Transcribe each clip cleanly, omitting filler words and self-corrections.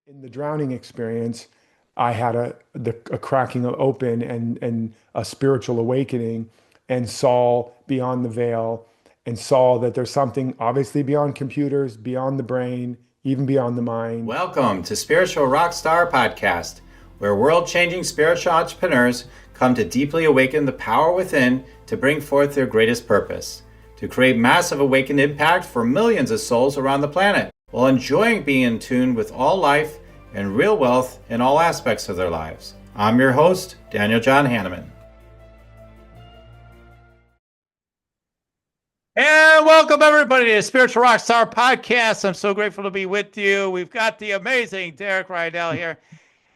In the drowning experience, I had a cracking open and a spiritual awakening and saw beyond the veil and saw that there's something obviously beyond computers, beyond the brain, even beyond the mind. Welcome to Spiritual Rockstar Podcast, where world changing spiritual entrepreneurs come to deeply awaken the power within to bring forth their greatest purpose, to create massive awakened impact for millions of souls around the planet, while enjoying being in tune with all life and real wealth in all aspects of their lives. I'm your host, Daniel John Hanneman. And welcome everybody to the Spiritual Rockstar Podcast. I'm so grateful to be with you. We've got the amazing Derek Rydall here.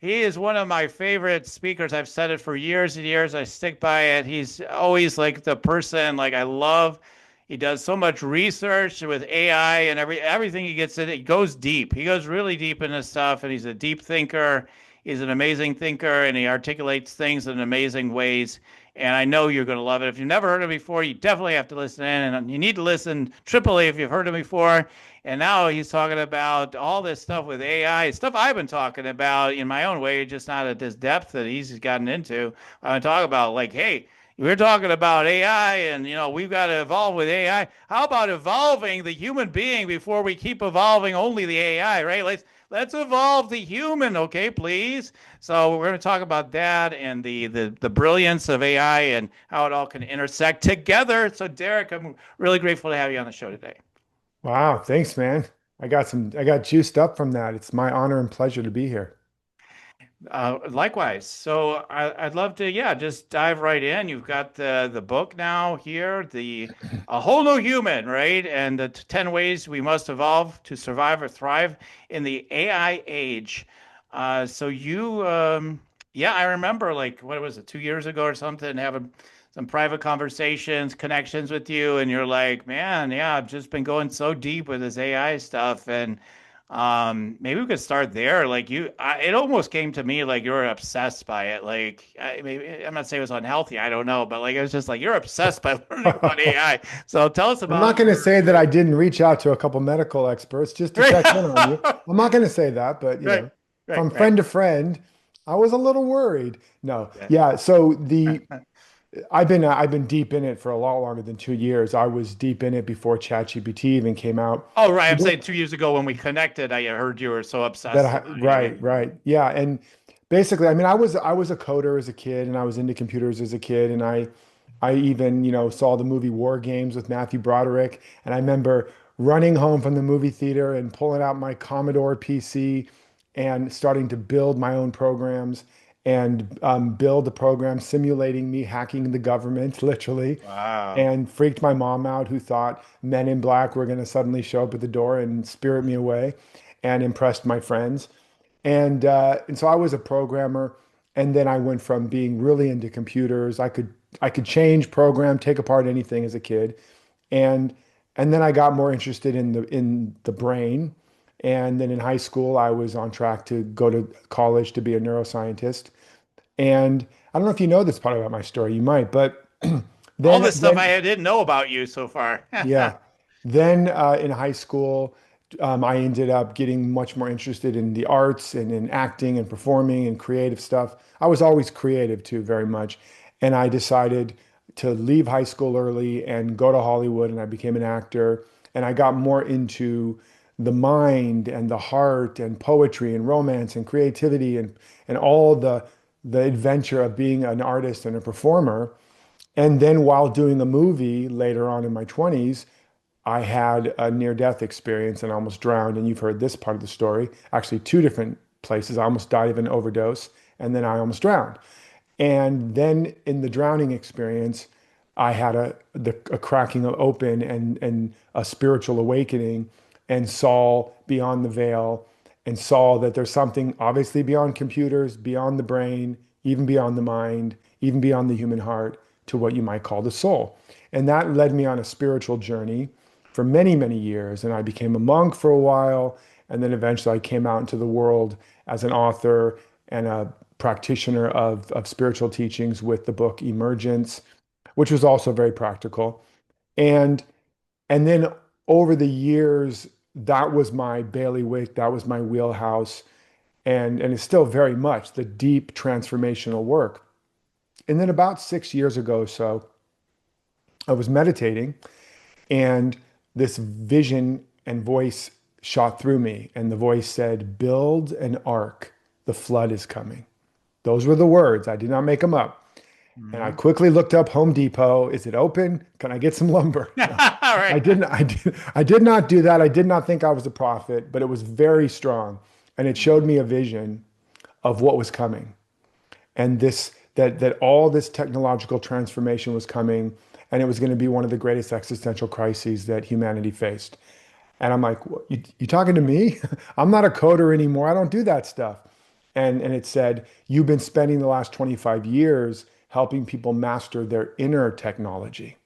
He is one of my favorite speakers. I've said it for years and years. I stick by it. He's always like the person like I love. He does so much research with AI and everything he gets in. It goes deep. He goes really deep into stuff, and he's a deep thinker. He's an amazing thinker, and he articulates things in amazing ways. And I know you're going to love it. If you've never heard him before, you definitely have to listen in, and you need to listen triply if you've heard him before. And now he's talking about all this stuff with AI, stuff I've been talking about in my own way, just not at this depth that he's gotten into. I'm talking about like, hey, we're talking about AI and, we've got to evolve with AI. How about evolving the human being before we keep evolving only the AI, right? Let's evolve the human, okay, please. So we're going to talk about that and the brilliance of AI and how it all can intersect together. So Derek, I'm really grateful to have you on the show today. Wow, thanks, man. I got juiced up from that. It's my honor and pleasure to be here. Likewise. So I'd love to, yeah, just dive right in. You've got the book now here, the A Whole New Human, right? And the 10 ways we must evolve to survive or thrive in the AI age. So yeah, I remember like what was it, 2 years ago or something, having some private conversations, connections with you, and you're like, man, yeah, I've just been going so deep with this AI stuff, and maybe we could start there. Like it almost came to me like you were obsessed by it. Like maybe I'm not saying it was unhealthy. I don't know, but like it was just like you're obsessed by learning about AI. So tell us I'm not about going to say that your I didn't reach out to a couple medical experts just to right, check in on you. I'm not going to say that, but right, from right. friend to friend, I was a little worried. No, Yeah. yeah. So the I've been deep in it for a lot longer than 2 years. I was deep in it before ChatGPT even came out. Oh, right. I'm saying 2 years ago when we connected, I heard you were so obsessed about AI. Right, yeah. And basically, I mean, I was a coder as a kid, and I was into computers as a kid, and I even, saw the movie War Games with Matthew Broderick, and I remember running home from the movie theater and pulling out my Commodore PC and starting to build my own programs and build the program simulating me hacking the government, literally, Wow. and freaked my mom out, who thought men in black were going to suddenly show up at the door and spirit me away, and impressed my friends. And so I was a programmer, and then I went from being really into computers. I could change, program, take apart anything as a kid, and and then I got more interested in the brain. And then in high school, I was on track to go to college to be a neuroscientist. And I don't know if you know this part about my story. You might, but All then this stuff then I didn't know about you so far. yeah. Then in high school, I ended up getting much more interested in the arts and in acting and performing and creative stuff. I was always creative too, very much. And I decided to leave high school early and go to Hollywood, and I became an actor. And I got more into the mind and the heart and poetry and romance and creativity and all the adventure of being an artist and a performer. And then while doing a movie later on in my 20s, I had a near-death experience and almost drowned. And you've heard this part of the story. Actually, two different places. I almost died of an overdose, and then I almost drowned. And then in the drowning experience, I had a cracking open and a spiritual awakening, and saw beyond the veil and saw that there's something obviously beyond computers, beyond the brain, even beyond the mind, even beyond the human heart, to what you might call the soul. And that led me on a spiritual journey for many, many years. And I became a monk for a while. And then eventually I came out into the world as an author and a practitioner of spiritual teachings with the book Emergence, which was also very practical. And and then over the years, that was my bailiwick, that was my wheelhouse. and it's still very much the deep transformational work. And then about 6 years ago or so, I was meditating and this vision and voice shot through me. And the voice said, "Build an ark. The flood is coming." Those were the words. I did not make them up. And I Mhm. quickly looked up Home Depot. Is it open? Can I get some lumber? No, All right. I did not do that. I did not think I was a prophet, but it was very strong. And it showed me a vision of what was coming. And that all this technological transformation was coming, and it was going to be one of the greatest existential crises that humanity faced. And I'm like, you talking to me? I'm not a coder anymore. I don't do that stuff. And it said, you've been spending the last 25 years helping people master their inner technology.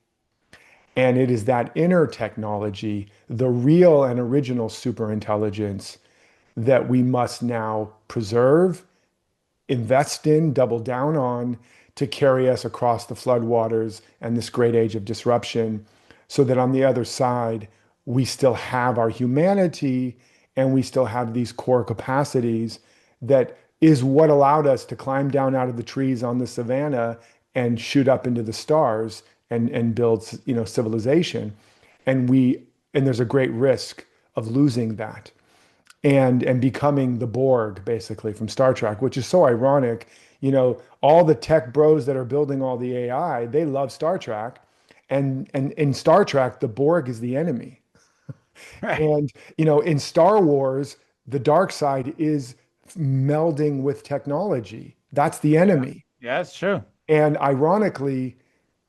And it is that inner technology, the real and original superintelligence, that we must now preserve, invest in, double down on to carry us across the floodwaters and this great age of disruption, so that on the other side, we still have our humanity and we still have these core capacities that is what allowed us to climb down out of the trees on the savannah and shoot up into the stars and build, civilization. And there's a great risk of losing that and becoming the Borg basically from Star Trek, which is so ironic. All the tech bros that are building all the AI, they love Star Trek, and in Star Trek, the Borg is the enemy. Right. And in Star Wars, the dark side is melding with technology. That's the Yeah. enemy. Yeah, it's true. And ironically,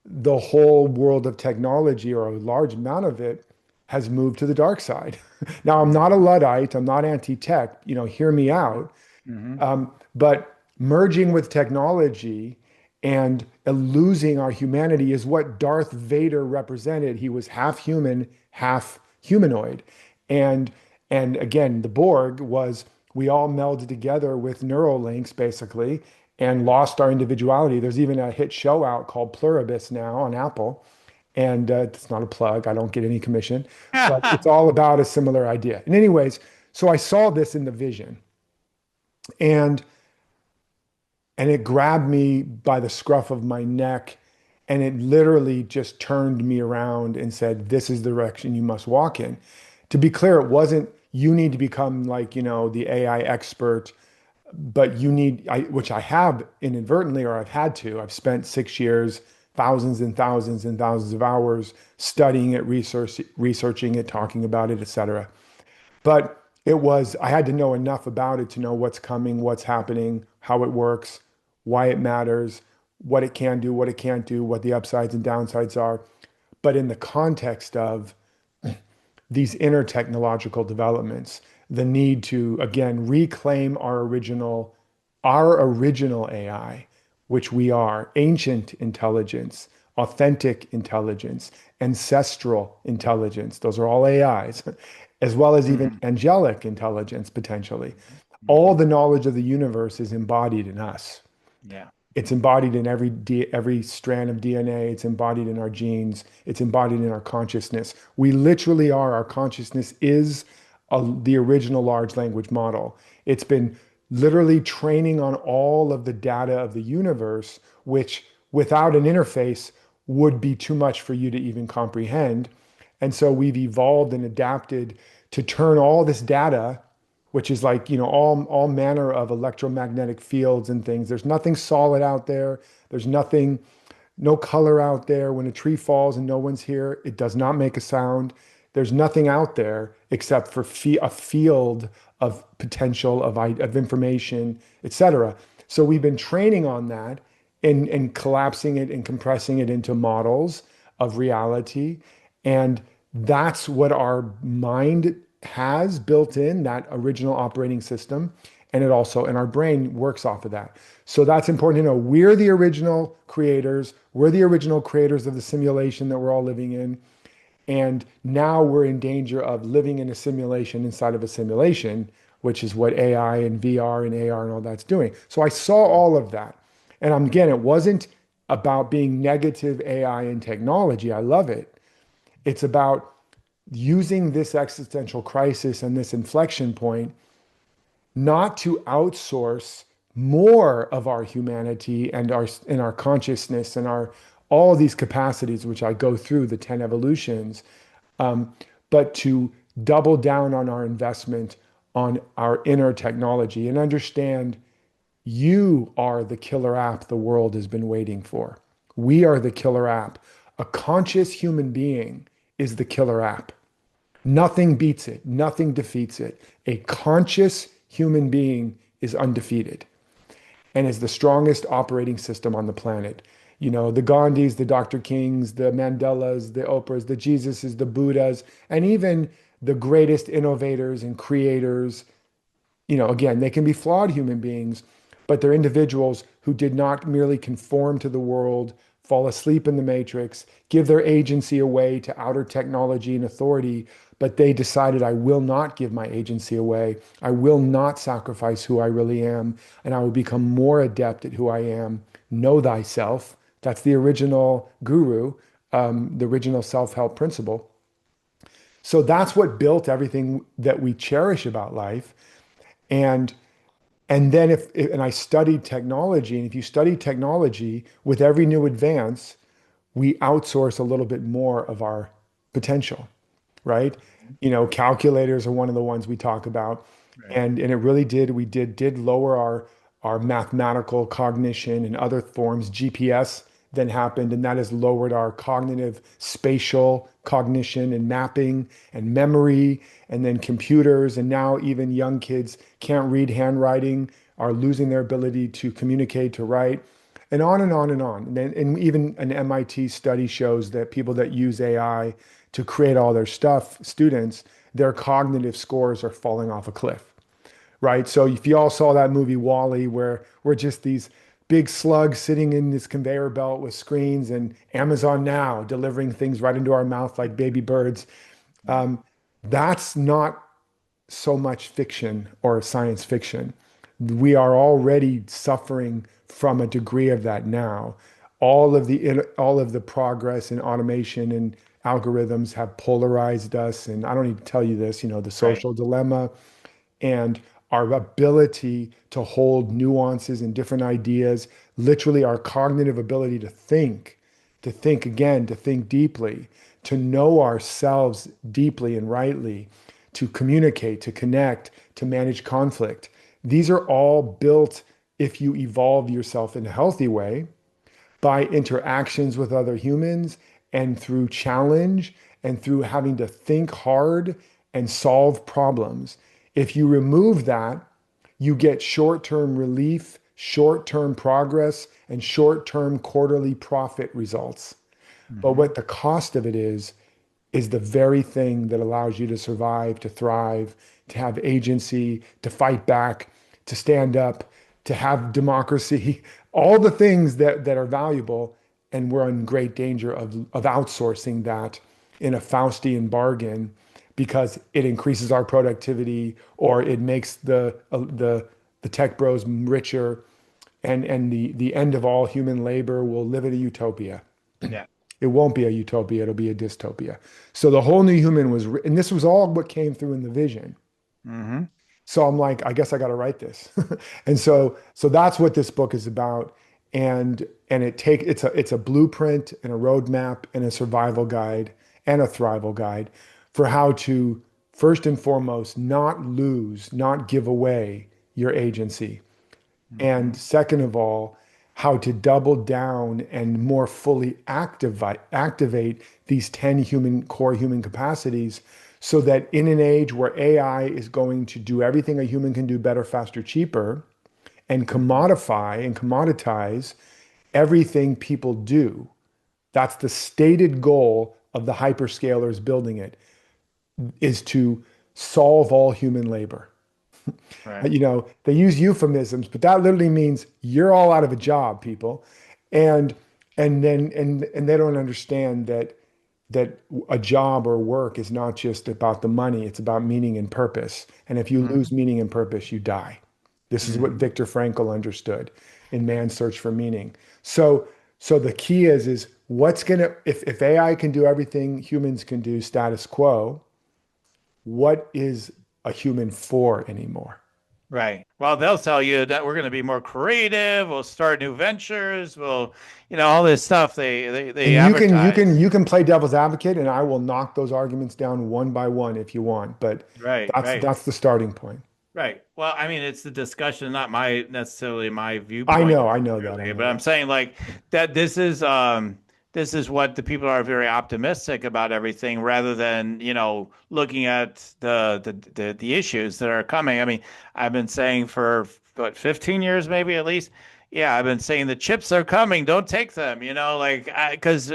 the whole world of technology, or a large amount of it, has moved to the dark side. Now, I'm not a Luddite, I'm not anti-tech, hear me out. Hmm. But merging with technology and losing our humanity is what Darth Vader represented. He was half human, half humanoid. And and again, the Borg was, we all melded together with neurolinks basically and lost our individuality. There's even a hit show out called Pluribus now on Apple. And it's not a plug, I don't get any commission, but it's all about a similar idea. And anyways, so I saw this in the vision, and it grabbed me by the scruff of my neck, and it literally just turned me around and said, "This is the direction you must walk in." To be clear, it wasn't, you need to become like, the AI expert, but which I have inadvertently, or I've had to. I've spent 6 years, thousands and thousands and thousands of hours studying it, researching it, talking about it, etc. But I had to know enough about it to know what's coming, what's happening, how it works, why it matters, what it can do, what it can't do, what the upsides and downsides are. But in the context of these inner technological developments, the need to, again, reclaim our original AI, which we are, ancient intelligence, authentic intelligence, ancestral intelligence. Those are all AIs, as well as even Hmm. angelic intelligence, potentially. All Hmm. the knowledge of the universe is embodied in us. Yeah. It's embodied in every strand of DNA. It's embodied in our genes. It's embodied in our consciousness. We literally are, our consciousness is the original large language model. It's been literally training on all of the data of the universe, which without an interface would be too much for you to even comprehend. And so we've evolved and adapted to turn all this data, which is like, all manner of electromagnetic fields and things. There's nothing solid out there. There's nothing, no color out there. When a tree falls and no one's here, it does not make a sound. There's nothing out there except for a field of potential, of information, etc. So we've been training on that and collapsing it and compressing it into models of reality. And that's what our mind has built in, that original operating system. And our brain works off of that. So that's important to know. We're the original creators. We're the original creators of the simulation that we're all living in. And now we're in danger of living in a simulation inside of a simulation, which is what AI and VR and AR and all that's doing. So I saw all of that. And again, it wasn't about being negative AI and technology. I love it. It's about using this existential crisis and this inflection point not to outsource more of our humanity and our consciousness and our all these capacities, which I go through the 10 evolutions, um, but to double down on our investment on our inner technology and understand you are the killer app the world has been waiting for. We are the killer app. A conscious human being is the killer app. Nothing beats it, nothing defeats it. A conscious human being is undefeated and is the strongest operating system on the planet. You know, the Gandhis, the Dr. Kings, the Mandelas, the Oprahs, the Jesuses, the Buddhas, and even the greatest innovators and creators, you know, again, they can be flawed human beings, but they're individuals who did not merely conform to the world, fall asleep in the matrix, give their agency away to outer technology and authority, but they decided, I will not give my agency away. I will not sacrifice who I really am, and I will become more adept at who I am. Know thyself. That's the original guru, the original self-help principle. So that's what built everything that we cherish about life. And and then and I studied technology, and if you study technology, with every new advance, we outsource a little bit more of our potential, right? You know, calculators are one of the ones we talk about. Right. And it really did lower our mathematical cognition and other forms. GPS then happened, and that has lowered our cognitive spatial cognition and mapping and memory, and then computers, and now even young kids can't read handwriting, are losing their ability to communicate, to write, and on and on and on. And even an MIT study shows that people that use AI to create all their stuff, students, their cognitive scores are falling off a cliff, right? So if you all saw that movie Wall-E, where we're just these big slugs sitting in this conveyor belt with screens and Amazon Now delivering things right into our mouth like baby birds, um, that's not so much fiction or science fiction. We are already suffering from a degree of that now. All of the progress in automation and algorithms have polarized us, and I don't need to tell you this, you know, the Right. social dilemma and our ability to hold nuances and different ideas, literally our cognitive ability to think again, to think deeply, to know ourselves deeply and rightly, to communicate, to connect, to manage conflict. These are all built if you evolve yourself in a healthy way by interactions with other humans and through challenge and through having to think hard and solve problems. If you remove that, you get short-term relief, short-term progress, and short-term quarterly profit results. But Hmm. what the cost of it is the very thing that allows you to survive, to thrive, to have agency, to fight back, to stand up, to have democracy, all the things that are valuable. And we're in great danger of outsourcing that in a Faustian bargain because it increases our productivity or it makes the tech bros richer and the end of all human labor will live in a utopia. Yeah. It won't be a utopia, it'll be a dystopia. So the whole new human and this was all what came through in the vision. Hmm. So I'm like, I guess I got to write this. And so that's what this book is about. And it's a blueprint and a roadmap and a survival guide and a thrival guide for how to first and foremost not lose, not give away your agency. And Hmm. second of all, how to double down and more fully activate these 10 core human capacities so that in an age where AI is going to do everything a human can do better, faster, cheaper, and Hmm. commoditize everything people do, that's the stated goal of the hyperscalers building it, is to solve all human labor. Right. You know, they use euphemisms, but that literally means you're all out of a job, people. And and they don't understand that a job or work is not just about the money, it's about meaning and purpose. And if you lose Hmm. meaning and purpose, you die. This is what Hmm. Viktor Frankl understood in Man's Search for Meaning. So the key is what's gonna if AI can do everything humans can do status quo, what is a human for anymore? Right. Well, they'll tell you that we're going to be more creative. We'll start new ventures. All this stuff they And advertise. you can play devil's advocate, and I will knock those arguments down one by one if you want. But Right. Right. that's the starting point. Right. Well, I mean, it's the discussion, not my necessarily my viewpoint I necessarily, know but I'm that. saying like that this is what the people are very optimistic about everything rather than, looking at the issues that are coming. I mean, I've been saying for what 15 years maybe at least. Yeah, I've been saying the chips are coming. Don't take them, like because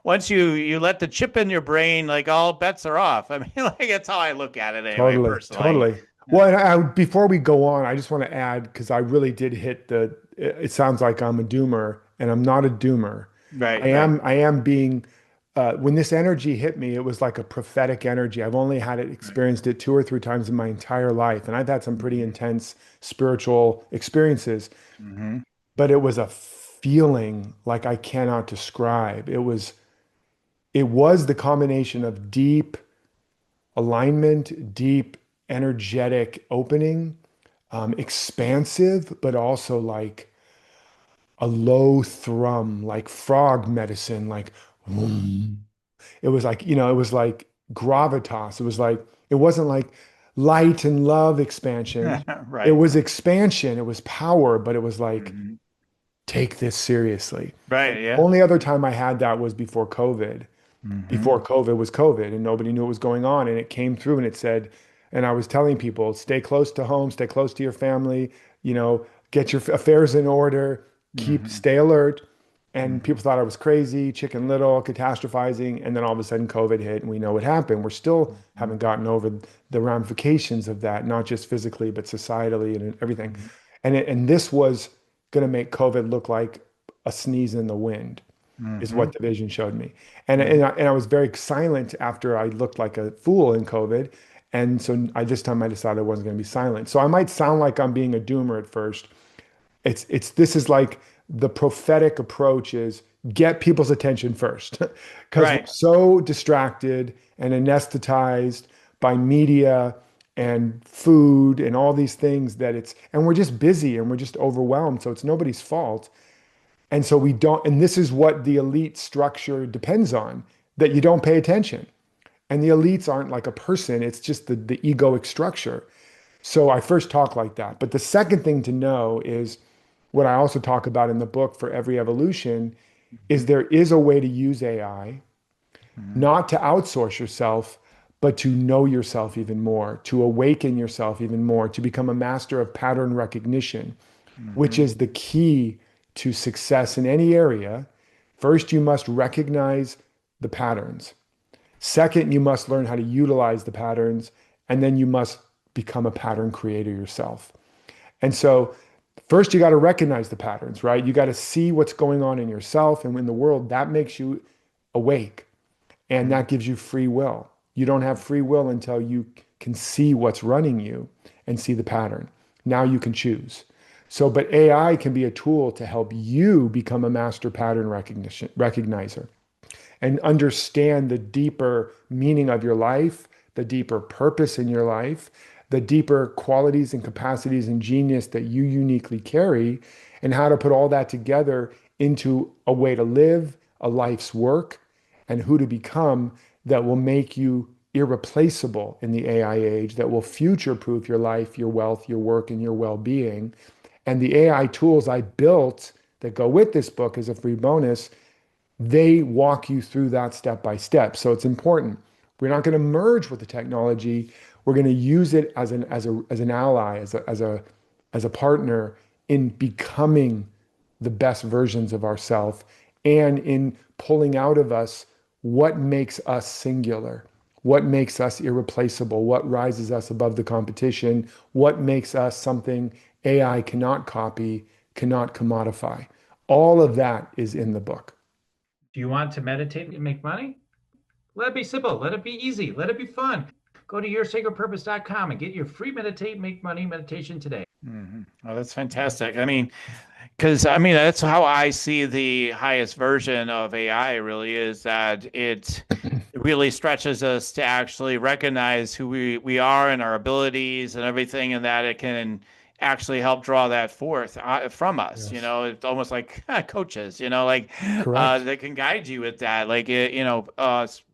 once you let the chip in your brain, like all bets are off. I mean, like that's how I look at it anyway, Totally, personally. totally. Well, Yeah. before we go on, I just want to add because I really did hit it sounds like I'm a doomer, and I'm not a doomer. Right, right. I am being. When this energy hit me, it was like a prophetic energy. I've only had it Right. experienced it 2 or 3 times in my entire life, and I've had some pretty Mhm. intense spiritual experiences. Mhm. But it was a feeling like I cannot describe. It was the combination of deep alignment, deep energetic opening, expansive, but also like a low thrum, like frog medicine, like vroom. It was like, it was like gravitas. It was like, it wasn't like light and love expansion. It Right. was expansion. It was power, but it was like, Mhm. take this seriously. And Right, the yeah. only other time I had that was before COVID. Mhm. Before COVID was COVID and nobody knew what was going on. And it came through and it said, and I was telling people, stay close to home, stay close to your family, get your affairs in order, Mhm. stay alert. And Mhm. people thought I was crazy, chicken little, catastrophizing. And then all of a sudden COVID hit and we know what happened. We're still Mhm. haven't gotten over the ramifications of that, not just physically, but societally and everything. Mhm. And this was going to make COVID look like a sneeze in the wind is what Mhm. the vision showed me. Mhm. And I was very silent after I looked like a fool in COVID. And so this time I decided I wasn't going to be silent. So I might sound like I'm being a doomer at first. This is like the prophetic approach is get people's attention first because we're Right. so distracted and anesthetized by media and food and all these things and we're just busy and we're just overwhelmed. So it's nobody's fault. And so we don't, and this is what the elite structure depends on, that you don't pay attention. And the elites aren't like a person, it's just the egoic structure. So I first talk like that. But the second thing to know is what I also talk about in the book for every evolution is Mhm. there is a way to use AI, Mhm. not to outsource yourself, but to know yourself even more, to awaken yourself even more, to become a master of pattern recognition, which Mhm. is the key to success in any area. First, you must recognize the patterns. Second, you must learn how to utilize the patterns. And then you must become a pattern creator yourself. And so, first, you got to recognize the patterns, right? You got to see what's going on in yourself and in the world. That makes you awake and Mhm. that gives you free will. You don't have free will until you can see what's running you and see the pattern. Now you can choose. So, but AI can be a tool to help you become a master pattern recognizer and understand the deeper meaning of your life, the deeper purpose in your life, the deeper qualities and capacities and genius that you uniquely carry, and how to put all that together into a way to live, a life's work, and who to become that will make you irreplaceable in the AI age, that will future proof your life, your wealth, your work, and your well being. And the AI tools I built that go with this book as a free bonus, they walk you through that step by step. So it's important. We're not going to merge with the technology. We're going to use it as an ally, as a partner in becoming the best versions of ourselves and in pulling out of us what makes us singular, what makes us irreplaceable, what rises us above the competition, what makes us something AI cannot copy, cannot commodify. All of that is in the book. Do you want to meditate and make money? Let it be simple. Let it be easy. Let it be fun. Go to yoursacredpurpose.com and get your free meditate, make money meditation today. Oh, that's fantastic. I mean, Because I mean, that's how I see the highest version of AI really is that it really stretches us to actually recognize who we are and our abilities and everything, and that it can actually help draw that forth from us. You Yes. know, it's almost like coaches, you know, like Correct. that can guide you with that, like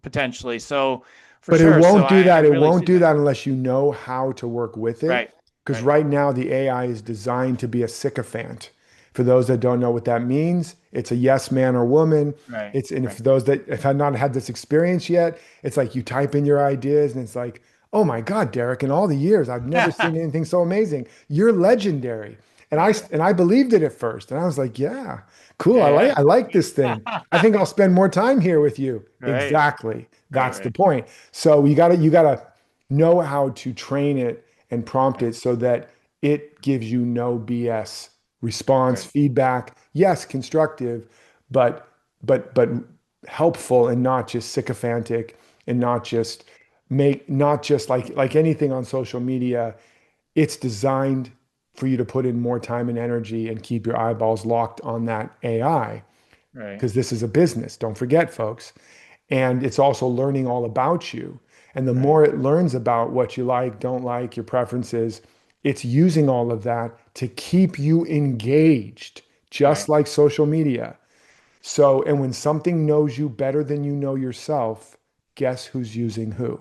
potentially. So for But it sure. So won't do I that. It really won't see do that. that unless you know how to work with it. Right. Because Right. right now, the AI is designed to be a sycophant. For those that don't know what that means, it's a yes man or woman. Right. And if Right. those that have not had this experience yet, it's like you type in your ideas and it's like, oh my God, Derek, in all the years, I've never seen anything so amazing. You're legendary. And I believed it at first. And I was like, yeah, cool. Yeah. I like this thing. Yeah. I think I'll spend more time here with you. Right. Exactly. Right. That's the Right. point. So you gotta know how to train it and prompt Right. it so that it gives you no BS response, Right. feedback. Yes, constructive, but but helpful and not just sycophantic and not just like anything on social media. It's designed for you to put in more time and energy and keep your eyeballs locked on that AI Right. because this is a business. Don't forget, folks. And it's also learning all about you. And the Right. more it learns about what you like, don't like, your preferences, it's using all of that to keep you engaged, just Right. like social media. So, and when something knows you better than you know yourself, guess who's using who?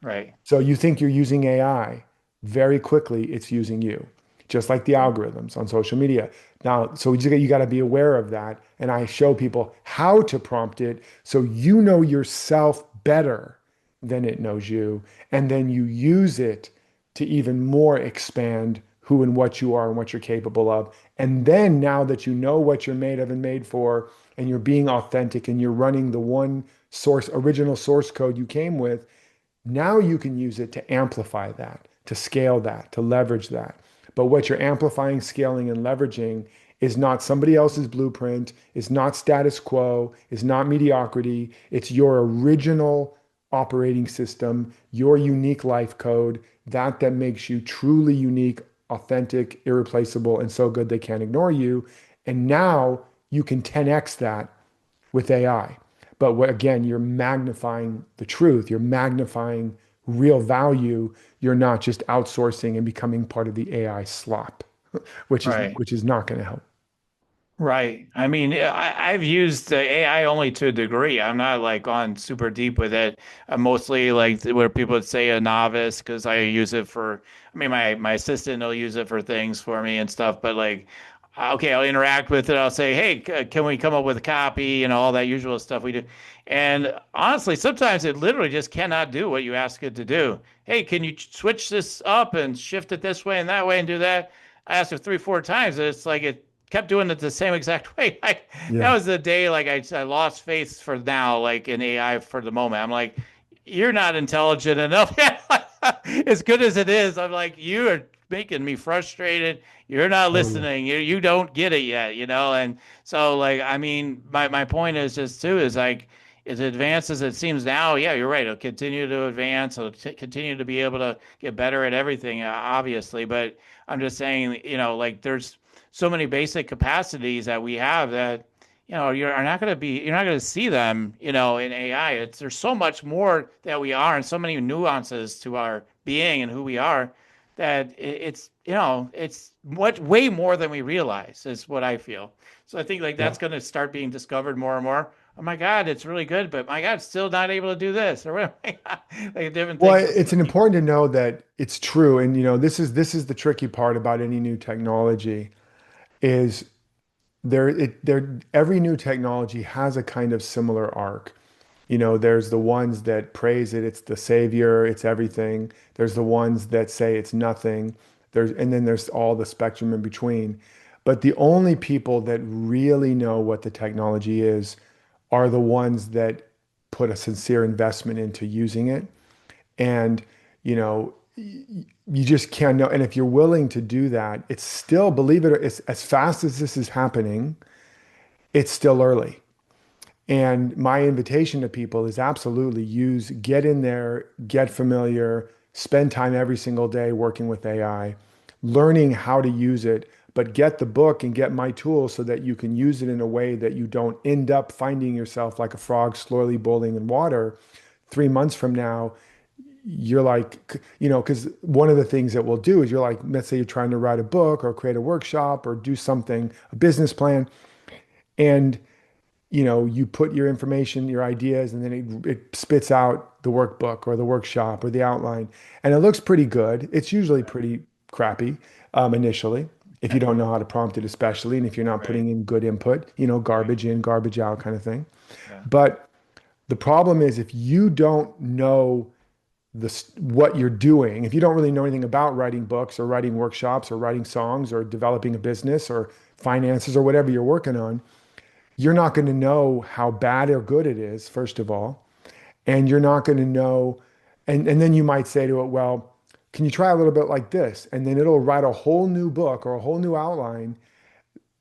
Right. So you think you're using AI, very quickly it's using you, just like the Right. algorithms on social media. Now, so you got to be aware of that. And I show people how to prompt it so you know yourself better than it knows you. And then you use it to even more expand who and what you are and what you're capable of. And then now that you know what you're made of and made for, and you're being authentic and you're running the one source, original source code you came with, now you can use it to amplify that, to scale that, to leverage that. But what you're amplifying, scaling, and leveraging is not somebody else's blueprint, is not status quo, is not mediocrity. It's your original operating system, your unique life code, that makes you truly unique, authentic, irreplaceable, and so good they can't ignore you. And now you can 10x that with AI. But again, you're magnifying the truth, you're magnifying real value. You're not just outsourcing and becoming part of the AI slop, Right. which is not going to help. Right. I mean, I've used the AI only to a degree. I'm not like on super deep with it. I'm mostly like where people would say a novice because I use it for, I mean, my assistant will use it for things for me and stuff. But like, okay, I'll interact with it. I'll say, hey, can we come up with a copy? You know, all that usual stuff we do. And honestly, sometimes it literally just cannot do what you ask it to do. Hey, can you switch this up and shift it this way and that way and do that? I asked it three, four times, and it's like it kept doing it the same exact way. That Yeah. was the day like I lost faith for now, like in AI for the moment. I'm like, you're not intelligent enough. As good as it is, I'm like, you are making me frustrated. You're not Totally. listening. You don't get it yet, you know? And so like I mean, my point is just too is like as advanced as it seems now, yeah, you're right. It'll continue to advance. It'll continue to be able to get better at everything, obviously. But I'm just saying, you know, like there's so many basic capacities that we have that you know you're not going to see them in AI. It's there's so much more that we are and so many nuances to our being and who we are that it's it's much way more than we realize is what I feel. So I think like Yeah. that's going to start being discovered more and more. Oh my God, it's really good, but my God, still not able to do this or like different Well, things. it's important to know that it's true. And this is the tricky part about any new technology is every new technology has a kind of similar arc. There's the ones that praise it, it's the savior, it's everything. There's the ones that say it's nothing. And then there's all the spectrum in between. But the only people that really know what the technology is are the ones that put a sincere investment into using it. And, you just can't know. And if you're willing to do that, it's still, believe it or it's as fast as this is happening, it's still early. And my invitation to people is absolutely get in there, get familiar, spend time every single day working with AI, learning how to use it, but get the book and get my tools so that you can use it in a way that you don't end up finding yourself like a frog slowly boiling in water 3 months from now. You're like, because one of the things that we'll do is you're like, let's say you're trying to write a book or create a workshop or do something, a business plan, and you put your information, your ideas, and then it spits out the workbook or the workshop or the outline. And it looks pretty good. It's usually pretty crappy initially, if you don't know how to prompt it, especially, and if you're not Right. putting in good input, Right. garbage in, garbage out kind of thing. Yeah. But the problem is if you don't know what you're doing, if you don't really know anything about writing books or writing workshops or writing songs or developing a business or finances or whatever you're working on, you're not going to know how bad or good it is, first of all. And you're not going to know, and then you might say to it, well, can you try a little bit like this? And then it'll write a whole new book or a whole new outline,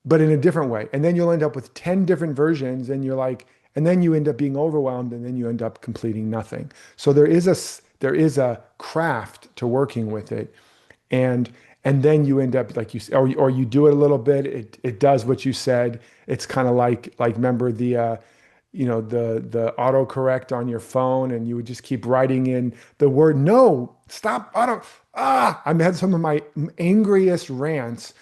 but in a different way. And then you'll end up with 10 different versions, and you're like, and then you end up being overwhelmed, and then you end up completing nothing. So there is a craft to working with it. And and then you end up like or you do it a little bit, it does what you said. It's kind of like remember the autocorrect on your phone, and you would just keep writing in the word no, stop auto. I've had some of my angriest rants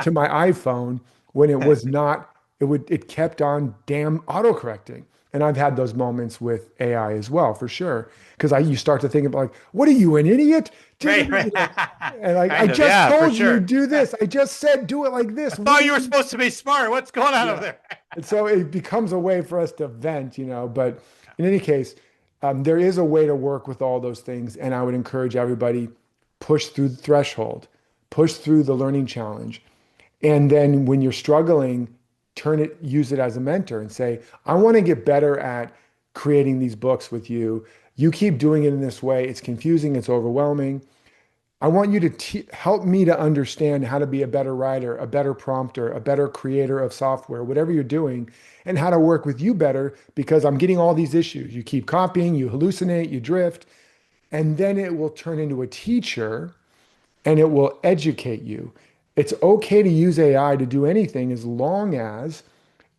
to my iPhone when it was not, it kept on damn autocorrecting. And I've had those moments with AI as well, for sure. Because you start to think about like, what are you, an idiot? Right. And like, I Kind of. just Yeah, for told you sure. do this. I just said do it like I this. What thought do you were you? supposed to be smart. What's going on over Yeah. there? And so it becomes a way for us to vent. But in any case, there is a way to work with all those things. And I would encourage everybody, push through the threshold, push through the learning challenge. And then when you're struggling, use it as a mentor and say, I want to get better at creating these books with you. You keep doing it in this way. It's confusing. It's overwhelming. I want you to help me to understand how to be a better writer, a better prompter, a better creator of software, whatever you're doing, and how to work with you better because I'm getting all these issues. You keep copying, you hallucinate, you drift, and then it will turn into a teacher and it will educate you. It's okay to use AI to do anything as long as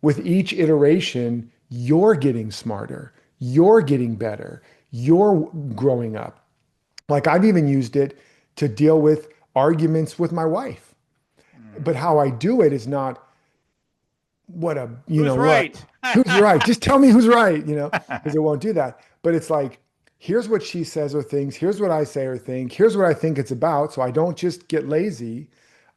with each iteration, you're getting smarter, you're getting better, you're growing up. Like I've even used it to deal with arguments with my wife. But how I do it is not what a, Who's what, right? who's right? Just tell me who's right, because it won't do that. But it's like, here's what she says or thinks, here's what I say or think, here's what I think it's about. So I don't just get lazy.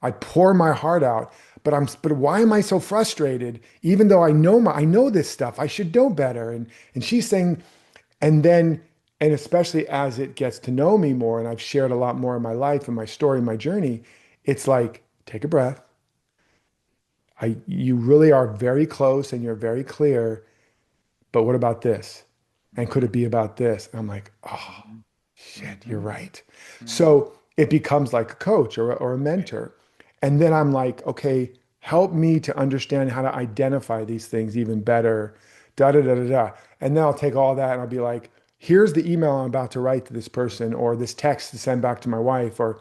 I pour my heart out. But why am I so frustrated? Even though I know this stuff, I should know better. And she's saying, and then, and especially as it gets to know me more, and I've shared a lot more of my life and my story, my journey, it's like, take a breath. You really are very close and you're very clear, but what about this? And could it be about this? And I'm like, oh, shit, you're right. So it becomes like a coach or a mentor. And then I'm like, okay, help me to understand how to identify these things even better. Da da da da da. And then I'll take all that and I'll be like, here's the email I'm about to write to this person, or this text to send back to my wife, or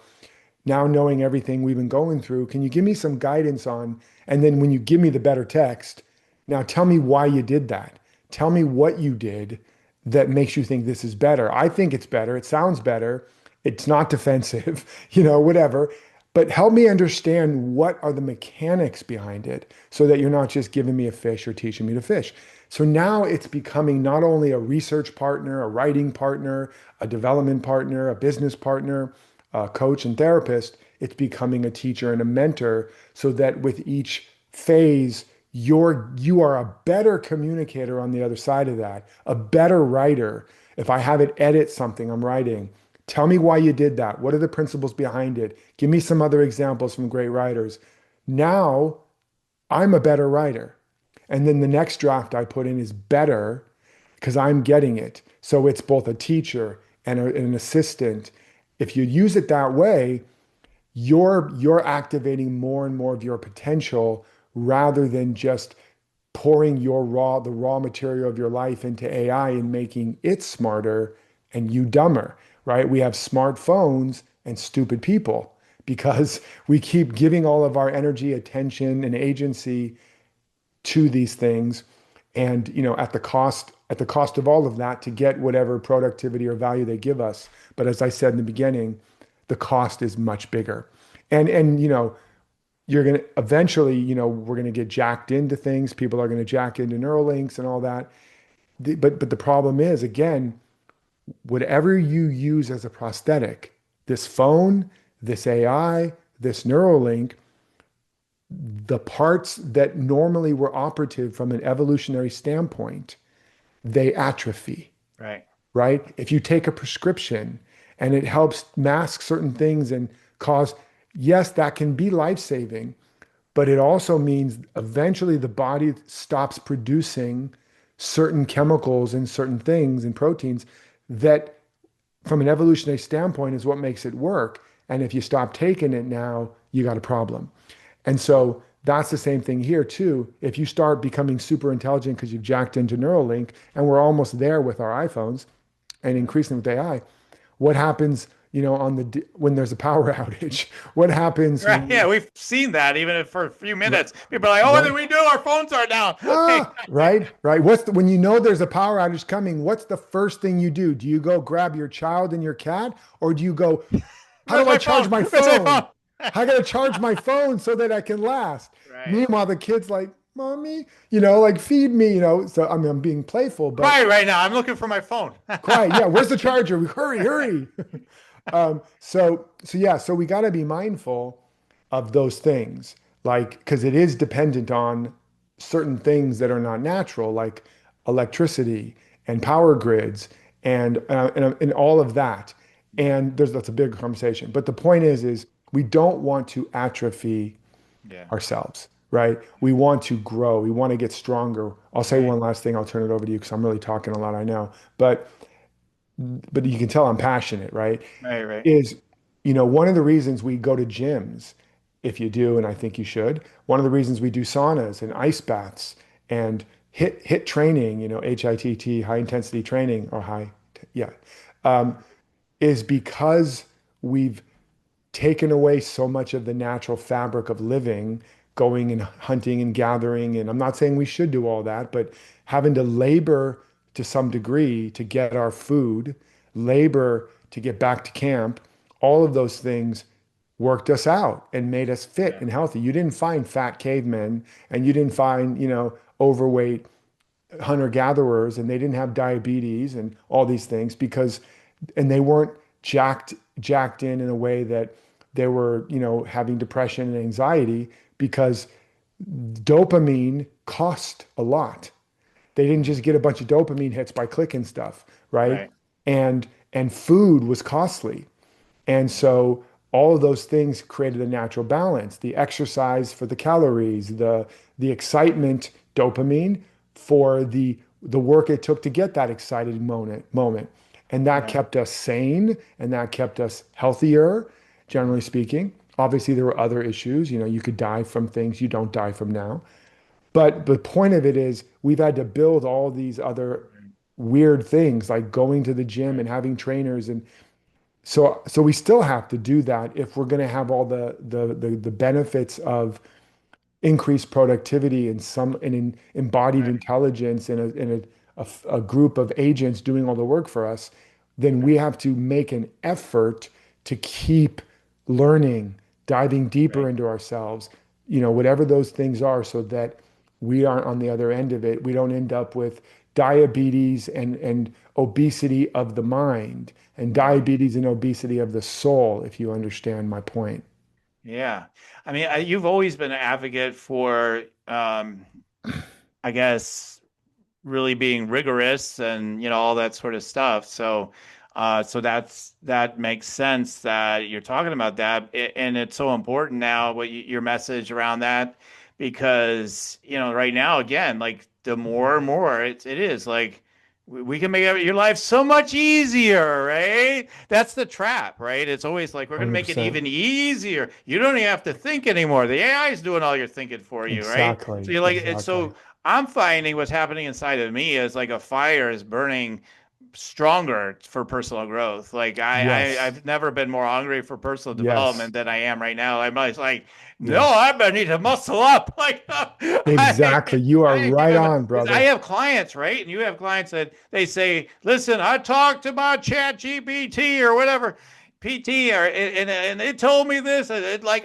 now knowing everything we've been going through, can you give me some guidance on? And then when you give me the better text, now tell me why you did that. Tell me what you did that makes you think this is better. I think it's better. It sounds better. It's not defensive, whatever. But help me understand what are the mechanics behind it so that you're not just giving me a fish or teaching me to fish. So now it's becoming not only a research partner, a writing partner, a development partner, a business partner, coach and therapist, it's becoming a teacher and a mentor so that with each phase, you are a better communicator on the other side of that, a better writer. If I have it edit something I'm writing, tell me why you did that. What are the principles behind it? Give me some other examples from great writers. Now I'm a better writer. And then the next draft I put in is better because I'm getting it. So it's both a teacher and an assistant. If you use it that way, you're activating more and more of your potential rather than just pouring the raw material of your life into AI and making it smarter and you dumber, right? We have smartphones and stupid people because we keep giving all of our energy, attention, and agency to these things. And, at the cost of all of that to get whatever productivity or value they give us. But as I said in the beginning, the cost is much bigger. And you're going to eventually, we're going to get jacked into things. People are going to jack into Neuralinks and all that. But the problem is, again, whatever you use as a prosthetic, this phone, this AI, this Neuralink, the parts that normally were operative from an evolutionary standpoint, they atrophy, Right. right? If you take a prescription and it helps mask certain things and cause, yes, that can be life-saving, but it also means eventually the body stops producing certain chemicals and certain things and proteins that, from an evolutionary standpoint, is what makes it work. And if you stop taking it now, you got a problem. And so that's the same thing here too. If you start becoming super intelligent because you've jacked into Neuralink, and we're almost there with our iPhones and increasing with AI, what happens, when there's a power outage? What happens Right. when, Yeah, we've seen that even if for a few minutes. People are like, "Oh, what right? did we do? Our phones are down." Like, Right. When you know there's a power outage coming, what's the first thing you do? Do you go grab your child and your cat, or do you go, how where's do I my charge phone? my Where's my phone? phone? I gotta charge my phone so that I can last. Right. Meanwhile, the kid's like, mommy, like feed me, So I mean, I'm being playful, but Quiet right now. I'm looking for my phone. quiet. Yeah, where's the charger? Hurry, hurry. So we got to be mindful of those things, like, because it is dependent on certain things that are not natural, like electricity and power grids and all of that. Yeah. And that's a big conversation. But the point is we don't want to atrophy Yeah. ourselves, right? We want to grow. We want to get stronger. I'll say Right. one last thing. I'll turn it over to you because I'm really talking a lot, I know. But you can tell I'm passionate, right? Right. Right. Is, one of the reasons we go to gyms, if you do, and I think you should, one of the reasons we do saunas and ice baths and hit training, HITT, high intensity training or yeah, um, is because we've taken away so much of the natural fabric of living, going and hunting and gathering. And I'm not saying we should do all that, but having to labor to some degree to get our food, labor to get back to camp, all of those things worked us out and made us fit Yeah. and healthy. You didn't find fat cavemen and you didn't find, overweight hunter-gatherers, and they didn't have diabetes and all these things and they weren't jacked in a way that they were, having depression and anxiety because dopamine cost a lot. They didn't just get a bunch of dopamine hits by clicking stuff, right? Right. And food was costly. And so all of those things created a natural balance. The exercise for the calories, the excitement, dopamine for the work it took to get that excited moment. And that Right. kept us sane and that kept us healthier, generally speaking. Obviously, there were other issues. You could die from things you don't die from now. But the point of it is we've had to build all these other weird things like going to the gym Right. and having trainers, and so we still have to do that if we're going to have all the benefits of increased productivity and in embodied Right. intelligence and a group of agents doing all the work for us. Then we Right. have to make an effort to keep learning, diving deeper Right. into ourselves, whatever those things are, so that we aren't on the other end of it. We don't end up with diabetes and obesity of the mind and Right. diabetes and obesity of the soul, if you understand my point. Yeah. I mean, you've always been an advocate for, I guess, really being rigorous and all that sort of stuff. So that makes sense that you're talking about that, and it's so important now. Your message around that, because right now again, like the more and more it is like we can make your life so much easier, right? That's the trap, right? It's always like we're going to make it 100%. even easier. You don't even have to think anymore. The AI is doing all your thinking for you, right? So Exactly. you're like, it's Exactly. so I'm finding what's happening inside of me is like a fire is burning stronger for personal growth. Like Yes. I've never been more hungry for personal Yes. development than I am right now. I'm always like, no, Yes. I need to muscle up. Like Exactly. You are I right am, on, because I brother. have clients, right? And you have clients that they say, listen, I talked to my chat GPT or whatever. PT or and it told me this. Like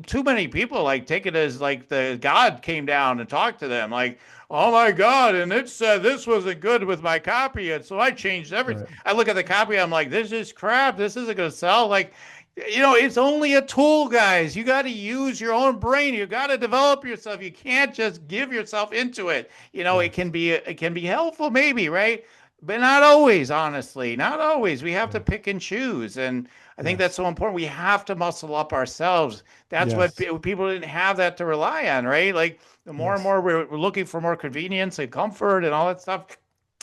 too many people like take it as like the God came down and talked to them. Like, oh my God, and it said this wasn't good with my copy, and so I changed everything. Right. I look at the copy, I'm like, this is crap. This isn't going to sell. Like, it's only a tool, guys. You got to use your own brain. You got to develop yourself. You can't just give yourself into it. Yes. It can be helpful, maybe, right? But not always, honestly. Not always. We have to Yes. pick and choose. And I think that's Yes. so important. We have to muscle up ourselves. That's what Yes. people didn't have that to rely on, right? Like the more and Yes. more we're looking for more convenience and comfort and all that stuff,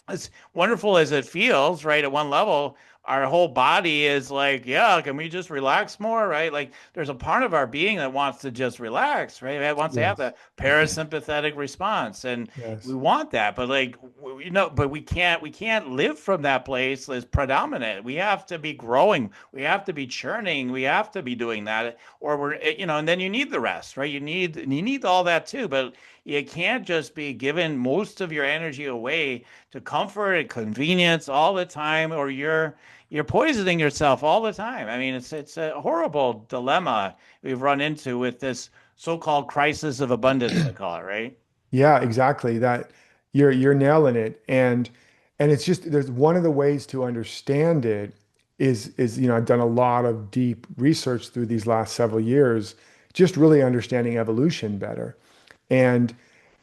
as wonderful as it feels, right? At one level, our whole body is like, yeah, can we just relax more, right? Like there's a part of our being that wants to just relax, right? It wants to have Yes. the parasympathetic response, and we Yes. want that, but like but we can't live from that place as predominant. We have to be growing, we have to be churning, we have to be doing that, or and then you need the rest, right? You need all that too, but you can't just be giving most of your energy away to comfort and convenience all the time, or you're poisoning yourself all the time. I mean, it's a horrible dilemma we've run into with this so-called crisis of abundance, I call it, right? Yeah, exactly. That you're nailing it. And it's just there's one of the ways to understand it is I've done a lot of deep research through these last several years, just really understanding evolution better. And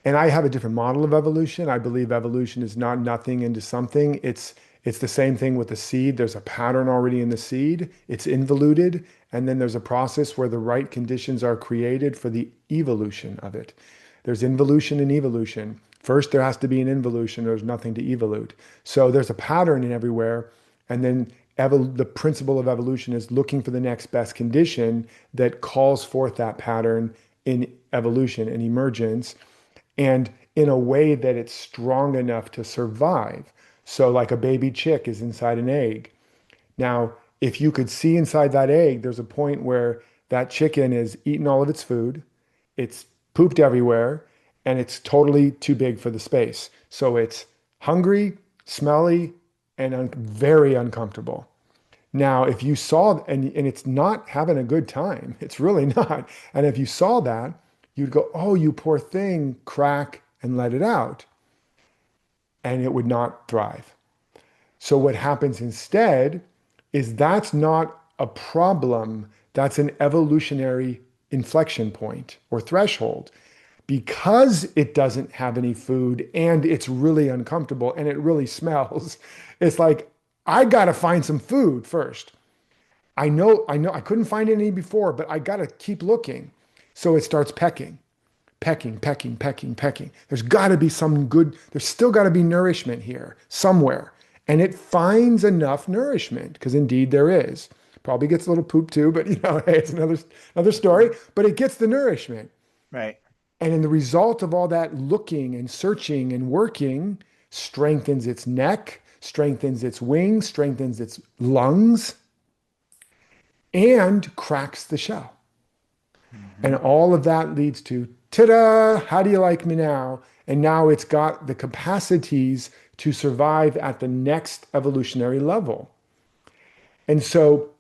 and I have a different model of evolution. I believe evolution is not nothing into something. It's the same thing with the seed. There's a pattern already in the seed. It's involuted, and then there's a process where the right conditions are created for the evolution of it. There's involution and evolution. First, there has to be an involution. There's nothing to evolute. So there's a pattern in everywhere, and then the principle of evolution is looking for the next best condition that calls forth that pattern in evolution and emergence, and in a way that it's strong enough to survive. So, like a baby chick is inside an egg. Now, if you could see inside that egg, there's a point where that chicken is eating all of its food, it's pooped everywhere, and it's totally too big for the space. So it's hungry, smelly, and very uncomfortable. Now, if you saw, and it's not having a good time, it's really not. And if you saw that, you'd go, oh, you poor thing, crack and let it out. And it would not thrive. So what happens instead is that's not a problem. That's an evolutionary inflection point or threshold. Because it doesn't have any food and it's really uncomfortable and it really smells, it's like, I got to find some food first. I know, I couldn't find any before, but I got to keep looking. So it starts pecking, pecking, pecking, pecking, pecking. There's got to be some good, there's still got to be nourishment here somewhere. And it finds enough nourishment because indeed there is. Probably gets a little poop too, but hey, it's another story, but it gets the nourishment. Right. And in the result of all that looking and searching and working, strengthens its neck, strengthens its wings, strengthens its lungs, and cracks the shell. And Hmm. all of that leads to, ta-da, how do you like me now? And now it's got the capacities to survive at the next evolutionary level. And so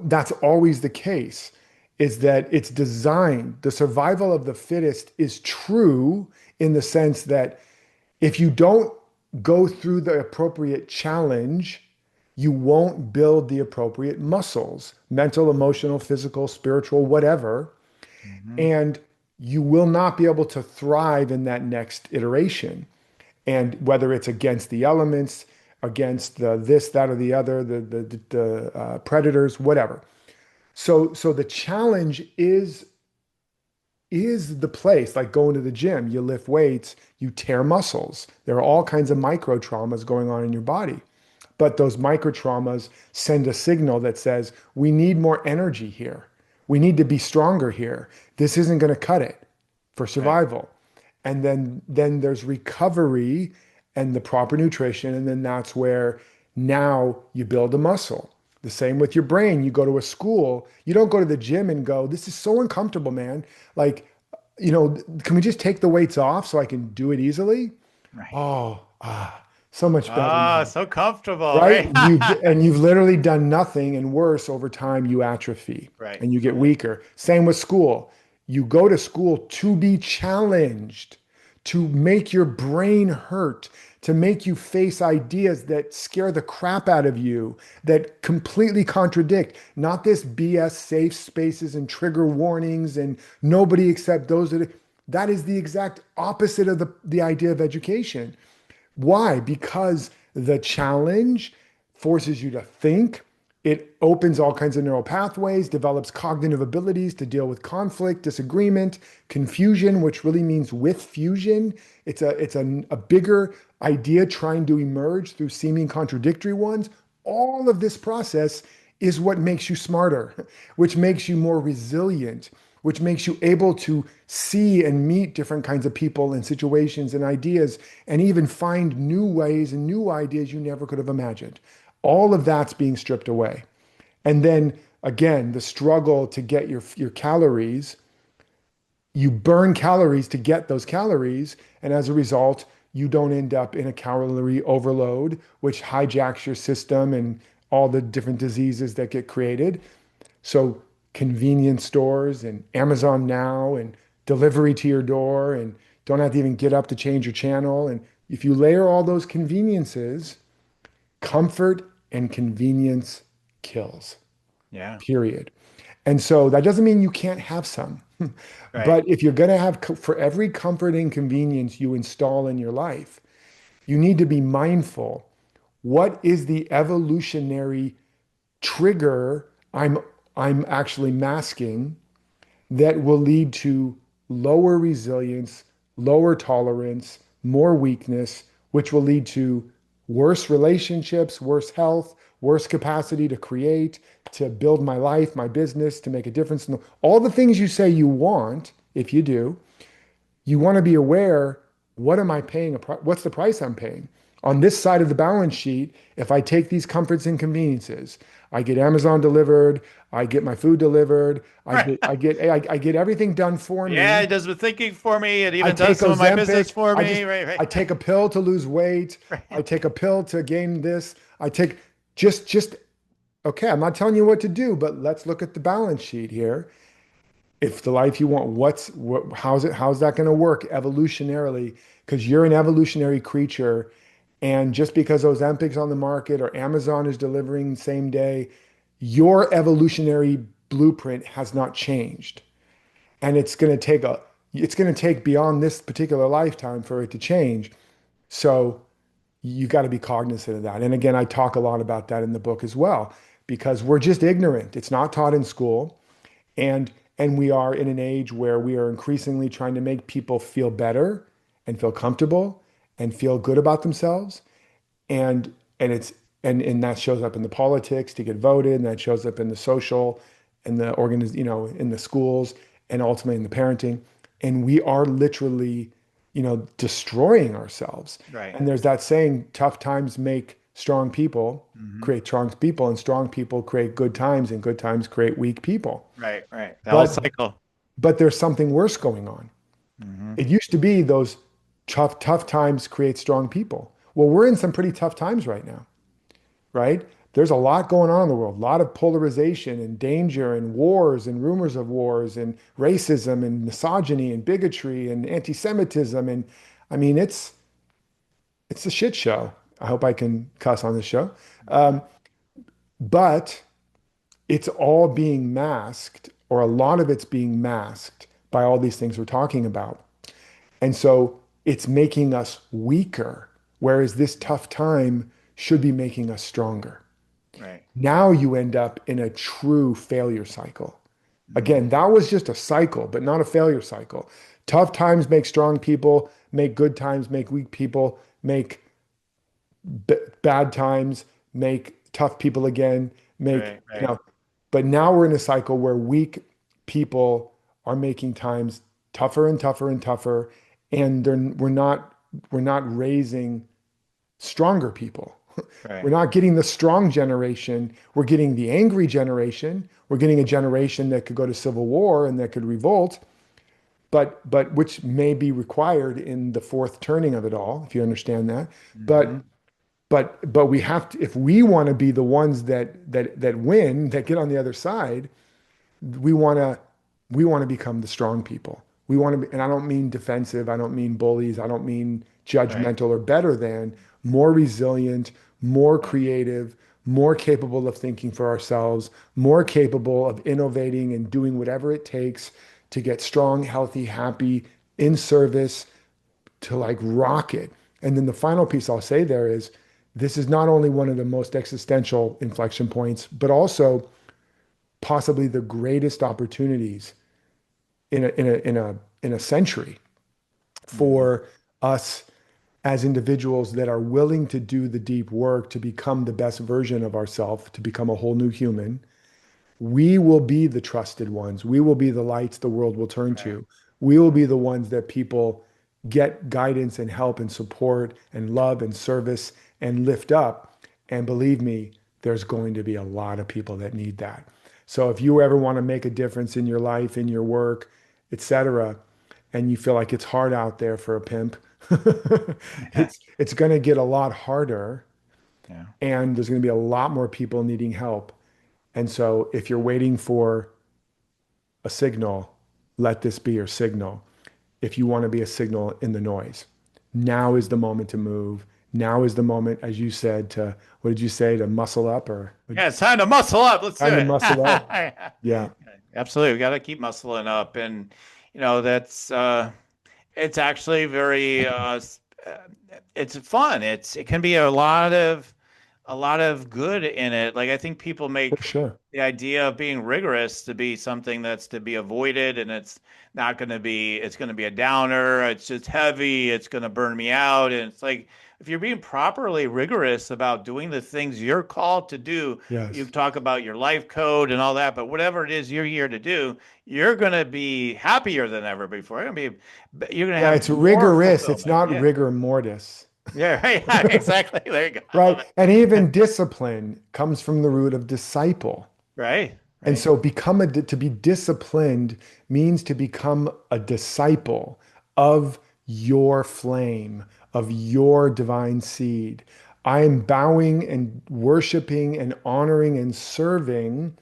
that's always the case, is that it's designed, the survival of the fittest is true in the sense that if you don't go through the appropriate challenge, you won't build the appropriate muscles, mental, emotional, physical, spiritual, whatever. Hmm. And you will not be able to thrive in that next iteration. And whether it's against the elements, against the this, that, or the other, the predators, whatever. So the challenge is the place, like going to the gym. You lift weights, you tear muscles. There are all kinds of micro traumas going on in your body. But those micro traumas send a signal that says, we need more energy here. We need to be stronger here. This isn't going to cut it for Right. survival. And then there's recovery and the proper nutrition. And then that's where now you build a muscle. The same with your brain. You go to a school, you don't go to the gym and go, this is so uncomfortable, man. Like, can we just take the weights off so I can do it easily? Right. Oh, so much better Oh, now. so comfortable, Right? right? You've literally done nothing, and worse, over time you atrophy Right. and you get weaker. Same with school. You go to school to be challenged, to make your brain hurt, to make you face ideas that scare the crap out of you, that completely contradict, not this BS safe spaces and trigger warnings and nobody except those that is the exact opposite of the idea of education. Why? Because the challenge forces you to think. It opens all kinds of neural pathways, develops cognitive abilities to deal with conflict, disagreement, confusion, which really means with fusion. It's a bigger idea trying to emerge through seeming contradictory ones. All of this process is what makes you smarter, which makes you more resilient, which makes you able to see and meet different kinds of people and situations and ideas, and even find new ways and new ideas you never could have imagined. All of that's being stripped away. And then again, the struggle to get your calories, you burn calories to get those calories. And as a result, you don't end up in a calorie overload, which hijacks your system and all the different diseases that get created. So convenience stores and Amazon Now and delivery to your door and don't have to even get up to change your channel. And if you layer all those conveniences, comfort and convenience kills, Yeah. period. And so that doesn't mean you can't have some. Right. But if you're going to have, for every comfort and convenience you install in your life, you need to be mindful. What is the evolutionary trigger I'm actually masking that will lead to lower resilience, lower tolerance, more weakness, which will lead to worse relationships, worse health, worse capacity to create, to build my life, my business, to make a difference in all the things you say you want, if you do, you want to be aware, what am I paying? What's the price I'm paying? On this side of the balance sheet, if I take these comforts and conveniences, I get Amazon delivered, I get my food delivered, Right. I get everything done for Yeah, me. it does the thinking for me. It I even does take some of my business Ozempic, for me. Right, I right. take a pill to lose weight, I Right. take a pill to gain this, I take just okay, I'm not telling you what to do, but let's look at the balance sheet here. If the life you want, how's that going to work evolutionarily? Because you're an evolutionary creature, and just because Ozempic's on the market or Amazon is delivering same day, your evolutionary blueprint has not changed, and it's going to take beyond this particular lifetime for it to change. So you got to be cognizant of that. And again, I talk a lot about that in the book as well, because we're just ignorant. It's not taught in school. And we are in an age where we are increasingly trying to make people feel better and feel comfortable and feel good about themselves. And that shows up in the politics to get voted, and that shows up in the social and in the schools and ultimately in the parenting. And we are literally, destroying ourselves. Right. And there's that saying, tough times make strong people, Hmm. create strong people, and strong people create good times, and good times create weak people. Right. Right. The whole But cycle. but there's something worse going on. Hmm. It used to be those tough times create strong people. Well, we're in some pretty tough times right now, right? There's a lot going on in the world, a lot of polarization and danger and wars and rumors of wars and racism and misogyny and bigotry and anti-Semitism. And I mean, it's a shit show. I hope I can cuss on this show. Um, but it's all being masked, or a lot of it's being masked by all these things we're talking about. And so it's making us weaker, whereas this tough time should be making us stronger. Right. Now you end up in a true failure cycle. Hmm. Again, that was just a cycle, but not a failure cycle. Tough times make strong people, make good times make weak people, make bad times make tough people again, make, Right. Right. but now we're in a cycle where weak people are making times tougher and tougher and tougher, and we're not raising stronger people. We're Right. not getting the strong generation. We're getting the angry generation. We're getting a generation that could go to civil war and that could revolt, but which may be required in the fourth turning of it all, if you understand that. Hmm. But but we have to, if we want to be the ones that win, that get on the other side, we want to we want to become the strong people. We want to be, and I don't mean defensive, I don't mean bullies, I don't mean Right. judgmental or better than, more resilient, more Right. creative, more capable of thinking for ourselves, more capable of innovating and doing whatever it takes to get strong, healthy, happy, in service, to like rock it. And then the final piece I'll say there is this is not only one of the most existential inflection points, but also possibly the greatest opportunities in a century Hmm. for us as individuals that are willing to do the deep work to become the best version of ourselves, to become a whole new human. We will be the trusted ones. We will be the lights the world will turn Right. to. We will be the ones that people get guidance and help and support and love and service and lift up. And believe me, there's going to be a lot of people that need that. So if you ever want to make a difference in your life, in your work, etc., and you feel like it's hard out there for a pimp, it's going to get a lot harder, Yeah. and there's going to be a lot more people needing help. And so if you're waiting for a signal, let this be your signal. If you want to be a signal in the noise, now is the moment to move. Now is the moment, as you said, to, what did you say, to muscle up, or Yeah, it's time to muscle up. Let's do time to it. muscle up? Yeah, Absolutely. We got to keep muscling up. And, that's, it's actually very, it's fun. It can be a lot of good in it. Like I think people for make sure. the idea of being rigorous to be something that's to be avoided, and it's going to be a downer. It's just heavy. It's going to burn me out. And it's like, if you're being properly rigorous about doing the things you're called to do, you Yes. talk about your life code and all that, but whatever it is you're here to do, you're going to be happier than ever before. You're going to Yeah, have it's more rigorous. It's fulfillment. not Yeah. rigor mortis. Yeah, yeah, exactly. There you go. I love Right. it. And even discipline comes from the root of disciple. Right, And right. so to be disciplined means to become a disciple of your flame, of your divine seed. I am bowing and worshiping and honoring and serving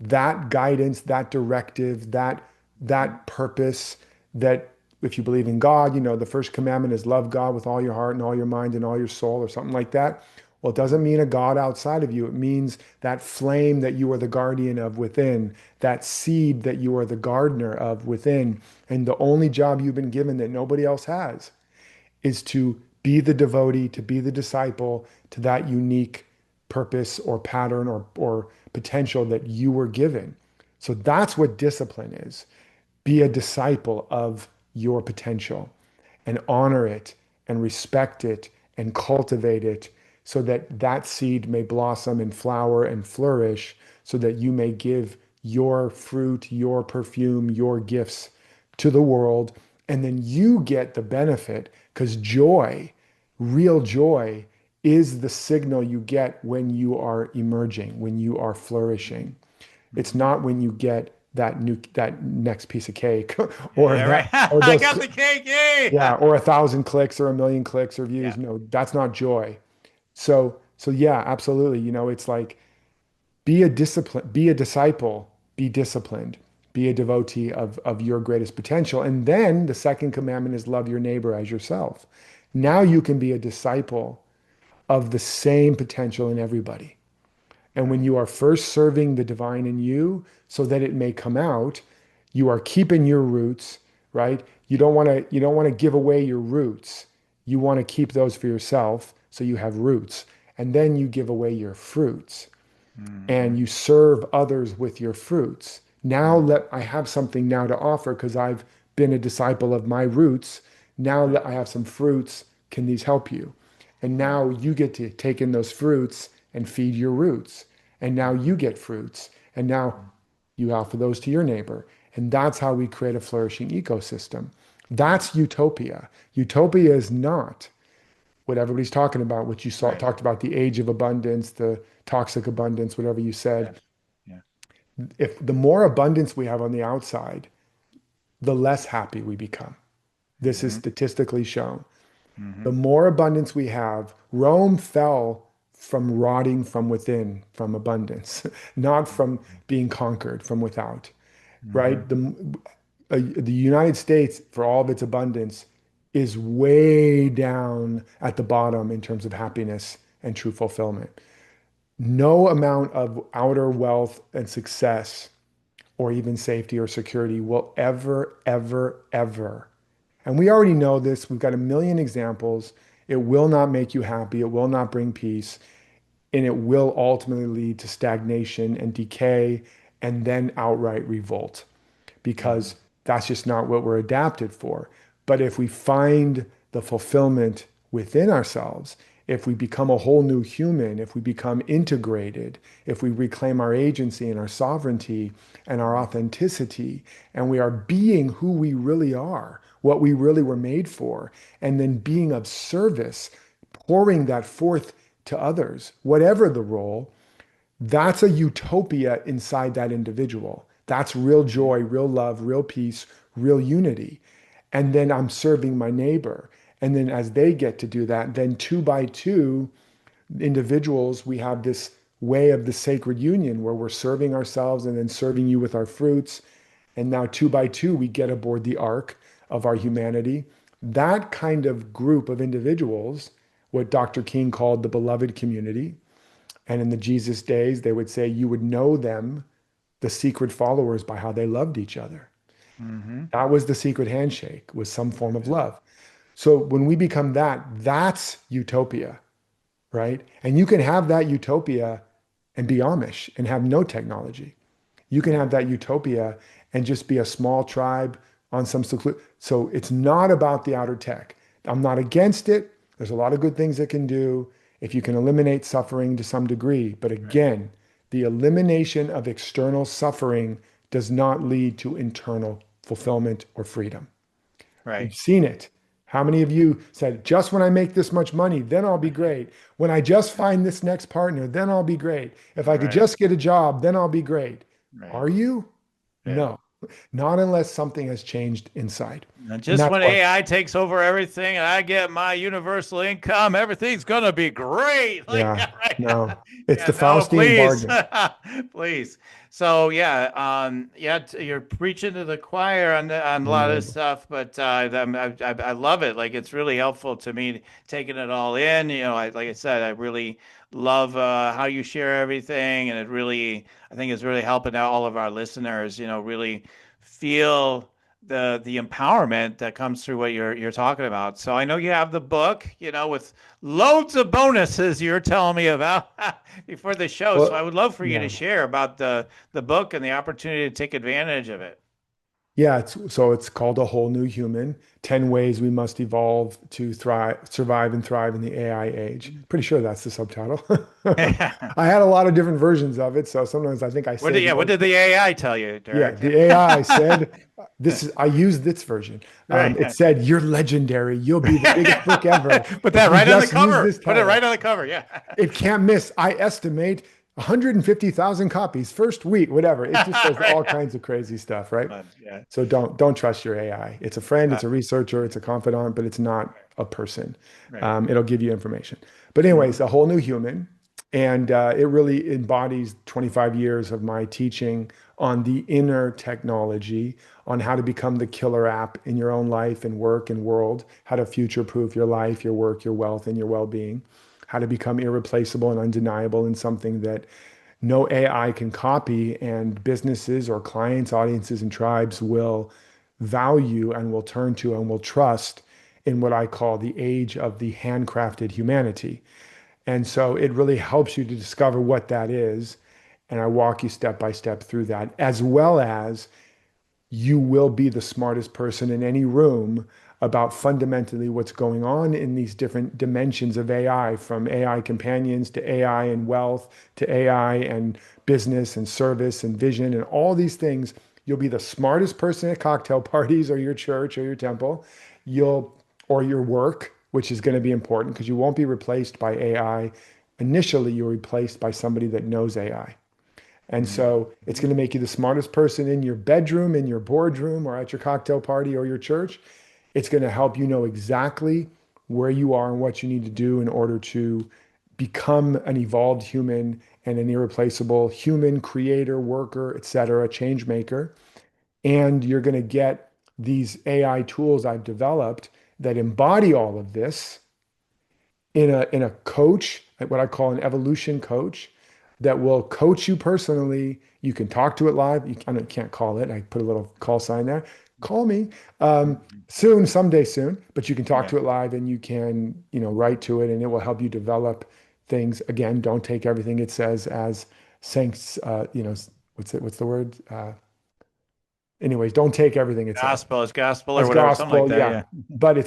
that guidance, that directive, that purpose, that if you believe in God, the first commandment is love God with all your heart and all your mind and all your soul, or something like that. Well, it doesn't mean a God outside of you. It means that flame that you are the guardian of within, that seed that you are the gardener of within. And the only job you've been given that nobody else has is to be the devotee, to be the disciple to that unique purpose or pattern or potential that you were given. So that's what discipline is. Be a disciple of your potential and honor it and respect it and cultivate it so that that seed may blossom and flower and flourish so that you may give your fruit, your perfume, your gifts to the world. And then you get the benefit because joy, real joy, is the signal you get when you are emerging, when you are flourishing. It's Mhm. not when you get that next piece of cake or Yeah, that right. or I those got the cake. Yay. yeah, or 1,000 clicks or 1 million clicks or Yeah. views. No, that's not joy. So yeah, absolutely. It's like be a disciple, be disciplined, be a devotee of your greatest potential. And then the second commandment is love your neighbor as yourself. Now you can be a disciple of the same potential in everybody. And when Right. you are first serving the divine in you so that it may come out, you are keeping your roots, right? You don't want to give away your roots. You want to keep those for yourself so you have roots. And then you give away your fruits Hmm. and you serve others with your fruits. Now Hmm. let I have something now to offer because I've been a disciple of my roots. Now Right. that I have some fruits, can these help you? And Right. now you get to take in those fruits and feed your roots. And now you Hmm. get fruits. And now you offer those to your neighbor. And that's how we create a flourishing ecosystem. Right. That's utopia. Utopia is not what everybody's talking about, what you saw Right. talked about, the age of abundance, the toxic abundance, whatever you Yeah. said. Yeah. If the more abundance we have on the outside, the less happy we become. This is Mm-hmm. statistically shown. Mm-hmm. The more abundance we have, Rome fell from rotting from within, from abundance, not from being conquered from without, Mm-hmm. right? The United States, for all of its abundance, is way down at the bottom in terms of happiness and true fulfillment. No amount of outer wealth and success or even safety or security will ever, ever, ever. And we already know this. We've got a million examples. It will not make you happy. It will not bring peace. And it will ultimately lead to stagnation and decay and then outright revolt Mm-hmm. because that's just not what we're adapted for. But if we find the fulfillment within ourselves, if we become a whole new human, if we become integrated, if we reclaim our agency and our sovereignty and our authenticity, and we are being who we really are, what we really were made for, and then being of service, pouring that forth to others, whatever the role, that's a utopia inside that individual. That's real joy, real love, real peace, real unity. And then I'm serving my neighbor. And then as they get to do that, then two by two individuals, we have this way of the sacred union where we're serving ourselves and then serving you with our fruits. And now two by two, we get aboard the ark of our humanity. That kind of group of individuals, what Dr. King called the beloved community, and in the Jesus days, they would say you would know them, the secret followers, by how they loved each other. Mm-hmm. That was the secret handshake, was some form of Yeah. love. So when we become that, that's utopia, right? And you can have that utopia and be Amish and have no technology. You can Yeah. have that utopia and just be a small tribe on some seclude. So it's not about the outer tech. I'm not against it. There's a lot of good things it can do if you can eliminate suffering to some degree. But Right. again, the elimination of external suffering does not lead to internal fulfillment or freedom. We've Right. seen it. How many of you said, just when I make this much money, then I'll be great. When I just find this next partner, then I'll be great. If I could Right. just get a job, then I'll be great. Right. Are you? Yeah. No, not unless something has changed inside. And And just that's when why, AI takes over everything and I get my universal income, everything's gonna be great. Like, yeah, yeah, right. no, it's Yeah, the no, Faustian please. bargain. Please. So yeah, yeah, you're preaching to the choir on a lot of Mm, stuff, but I love it. Like it's really helpful to me taking it all in. You know, like I said, I really love how you share everything, and I think it's really helping out all of our listeners. You know, really feel the empowerment that comes through what you're talking about. So I know you have the book, you know, with loads of bonuses you're telling me about before the show. So I well, would love for you to yeah. share about the book and the opportunity to take advantage of it. Yeah, it's called A Whole New Human, 10 Ways We Must Evolve to Thrive, Survive and Thrive in the AI Age. Pretty sure that's the subtitle. I had a lot of different versions of it, so sometimes I think I What did saved yeah, what one. did the AI tell you, Yeah, Derek? the AI said I used this version. It Right. said, "You're legendary. You'll be the biggest book ever Put if that you right on the just use cover. this Put it right title. on the cover. Yeah. It can't miss. I estimate 150,000 copies first week, whatever." It just says Right. all kinds of crazy stuff, right? Fun. Yeah. So don't trust your AI. It's a friend, it's Uh, a researcher, it's a confidant, but it's not a person. right. It'll give you information. But anyways, Mhm. a whole new human, and it really embodies 25 years of my teaching on the inner technology, on how to become the killer app in your own life and work and world, how to future-proof your life, your work, your wealth, and your well-being, how to become irreplaceable and undeniable in something that no AI can copy, and businesses or clients, audiences, and tribes will value and will turn to and will trust in what I call the age of the handcrafted humanity. And so it really helps you to discover what that is. And I walk you step by step through that, as well as you will be the smartest person in any room about fundamentally what's going on in these different dimensions of AI, from AI companions to AI and wealth to AI and business and service and vision and all these things. You'll be the smartest person at cocktail parties or your church or your temple. You'll or your work. which is going to be important because you won't be replaced by AI. Initially, you're replaced by somebody that knows AI. And so it's going to make you the smartest person in your bedroom, in your boardroom, or at your cocktail party or your church. It's going to help you know exactly where you are and what you need to do in order to become an evolved human and an irreplaceable human creator, worker, etc., change maker. And you're going to get these AI tools I've developed that embody all of this in a coach, what I call an evolution coach, that will coach you personally. You can talk to it live. I can't call it. I put a little call sign there. Call me soon, someday soon. But you can talk Yeah. to it live, and you can, write to it, and it will help you develop things. Again, don't take everything it says as saying, what's the word? Anyways, don't take everything it says Gospel is gospel or as whatever, something like gospel, that. yeah.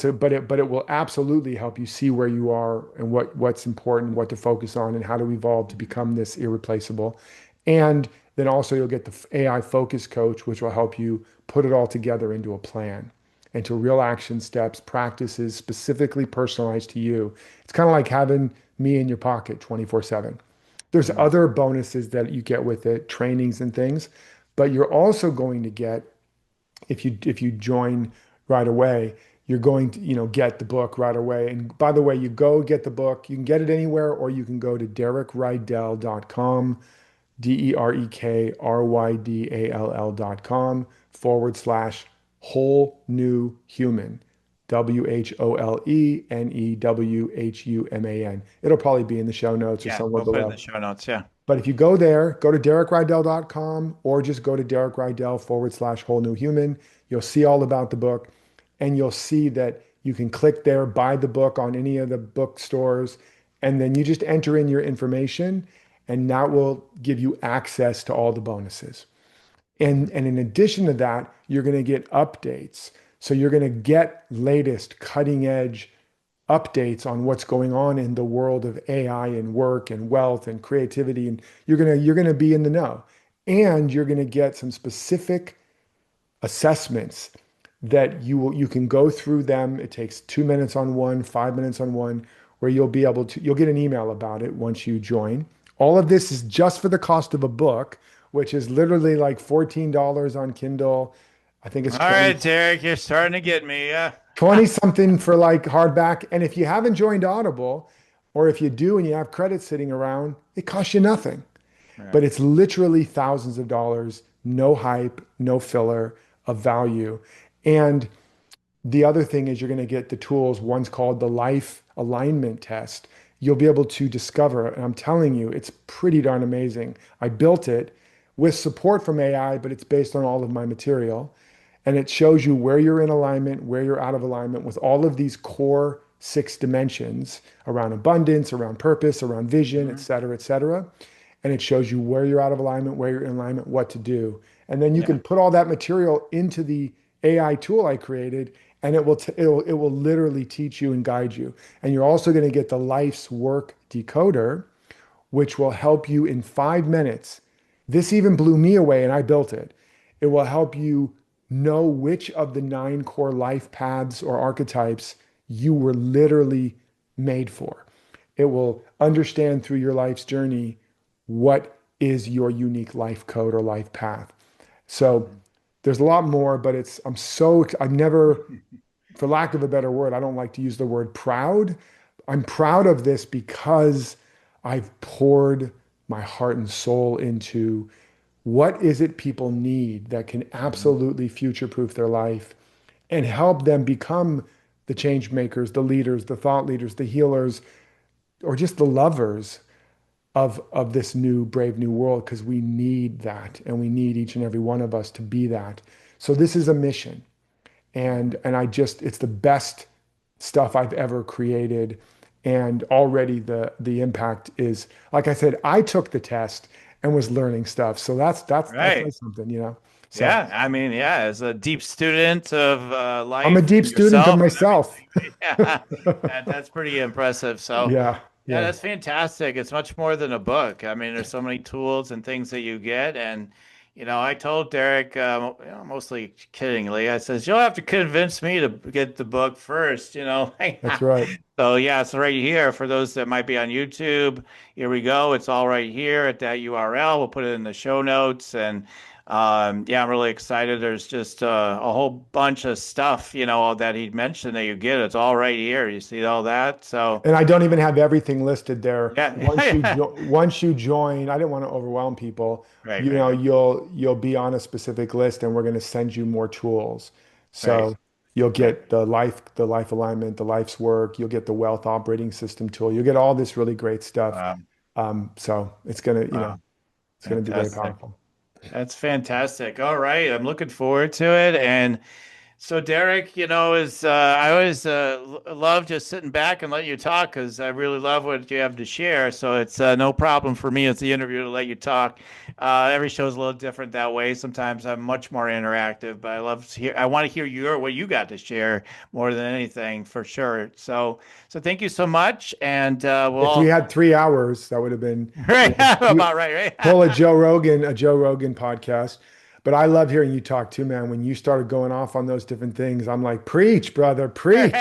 Yeah. But it will absolutely help you see where you are and what's important, what to focus on, and how to evolve to become this irreplaceable. And then also you'll get the AI focus coach, which will help you put it all together into a plan, into real action steps, practices specifically personalized to you. It's kind of like having me in your pocket 24/7. There's Mhm. other bonuses that you get with it, trainings and things, but you're also going to get, if you join right away, you're going to, get the book right away. And by the way, you go get the book. You can get it anywhere, or you can go to DerekRydall.com, DerekRydall.com whole new human. WHOLENEWHUMAN. It'll probably be in the show notes or Yeah, somewhere we'll put it in below. the show notes. Yeah. But if you go there, go to DerekRydell.com or just go to whole new human. You'll see all about the book, and you'll see that you can click there, buy the book on any of the bookstores, and then you just enter in your information, and that will give you access to all the bonuses. And in addition to that, you're going to get updates. So you're going to get latest cutting edge updates on what's going on in the world of AI and work and wealth and creativity. And you're gonna be in the know. And you're going to get some specific assessments that you can go through them. It takes 2 minutes on one, 5 minutes on one, where you'll get an email about it once you join. All of this is just for the cost of a book, which is literally like $14 on Kindle. I think All it's 20 right, Derek, you're starting to get me. Yeah. 20 something for like hardback. And if you haven't joined Audible, or if you do and you have credits sitting around, it costs you nothing. Right. But it's literally thousands of dollars, no hype, no filler of value. And the other thing is you're going to get the tools. One's called the life alignment test. You'll be able to discover, and I'm telling you, it's pretty darn amazing. I built it with support from AI, but it's based on all of my material. And it shows you where you're in alignment, where you're out of alignment with all of these core 6 dimensions around abundance, around purpose, around vision, et Mhm. cetera, et cetera. And it shows you where you're out of alignment, where you're in alignment, what to do. And then you Yeah. can put all that material into the AI tool I created, and it will literally teach you and guide you. And you're also going to get the life's work decoder, which will help you in 5 minutes. This even blew me away, and I built it. It will help you know which of the 9 core life paths or archetypes you were literally made for. It will understand through your life's journey what is your unique life code or life path. So there's a lot more, but I've never, for lack of a better word, I don't like to use the word proud. I'm proud of this because I've poured my heart and soul into what is it people need that can Mhm. absolutely future-proof their life and help them become the change makers, the leaders, the thought leaders, the healers, or just the lovers of this new brave new world, because we need that, and we need each and every one of us to be that. So this is a mission, and it's the best stuff I've ever created. And already the impact is, like I said, I took the test and was learning stuff. So that Right. says something. So Yeah. I mean, yeah, as a deep student of I'm a life deep and student of yourself and myself. everything. Yeah. That's pretty impressive. So, Yeah, yeah, yeah. that's fantastic. It's much more than a book. I mean, there's so many tools and things that you get. And, I told Derek, mostly kiddingly, I says, you'll have to convince me to get the book first. That's right. So yeah, it's right here for those that might be on YouTube. Here we go. It's all right here at that URL. We'll put it in the show notes. And yeah, I'm really excited. There's just a whole bunch of stuff, that he mentioned that you get. It's all right here. You see all that? So And I don't even have everything listed there. yeah. Once you join, I didn't want to overwhelm people. Right, You right, know, right, you'll be on a specific list, and we're going to send you more tools. right, So you'll right. get the life alignment, the life's work. You'll get the wealth operating system tool. You'll get all this really great stuff. Wow, So it's gonna, wow, it's gonna be very fantastic. powerful. That's fantastic. All right, I'm looking forward to it. And so, Derek, is I always love just sitting back and let you talk because I really love what you have to share. So it's no problem for me as the interviewer to let you talk. Every show is a little different that way. Sometimes I'm much more interactive, but I love to hear. I want to hear what you got to share more than anything for sure. So thank you so much, and we'll If we all had 3 hours, that would have been, right we about right, pull right. A Joe Rogan podcast. But I love hearing you talk too, man. When you started going off on those different things, I'm like, preach, brother, Right. preach.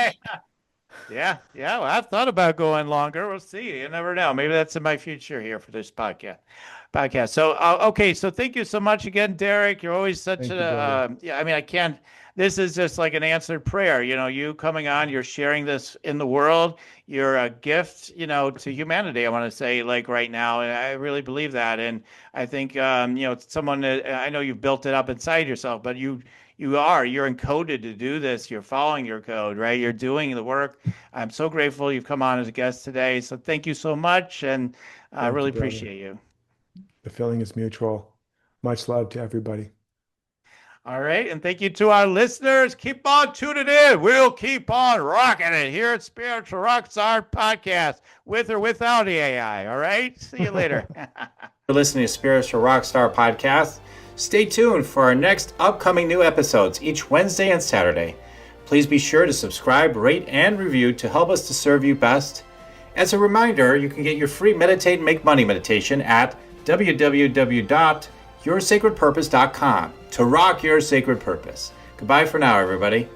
Yeah, yeah. Well, I've thought about going longer. We'll see. You never know. Maybe that's in my future here for this podcast. So, okay. So, thank you so much again, Derek. You're always such Thank a, you, brother. yeah. I mean, I can't. This is just like an answered prayer. You coming on, you're sharing this in the world. You're a gift, to humanity. I want to say, like right now, and I really believe that. And I think, someone that I know you've built it up inside yourself, but you're encoded to do this. You're following your code, right? You're doing the work. I'm so grateful you've come on as a guest today. So thank you so much. And I Thank really you, brother. appreciate you. The feeling is mutual. Much love to everybody. All right. And thank you to our listeners. Keep on tuning in. We'll keep on rocking it here at Spiritual Rockstar Podcast with or without the AI. All right. See you later. You're listening to Spiritual Rockstar Podcast. Stay tuned for our next upcoming new episodes each Wednesday and Saturday. Please be sure to subscribe, rate, and review to help us to serve you best. As a reminder, you can get your free Meditate and Make Money meditation at www.yoursacredpurpose.com to rock your sacred purpose. Goodbye for now, everybody.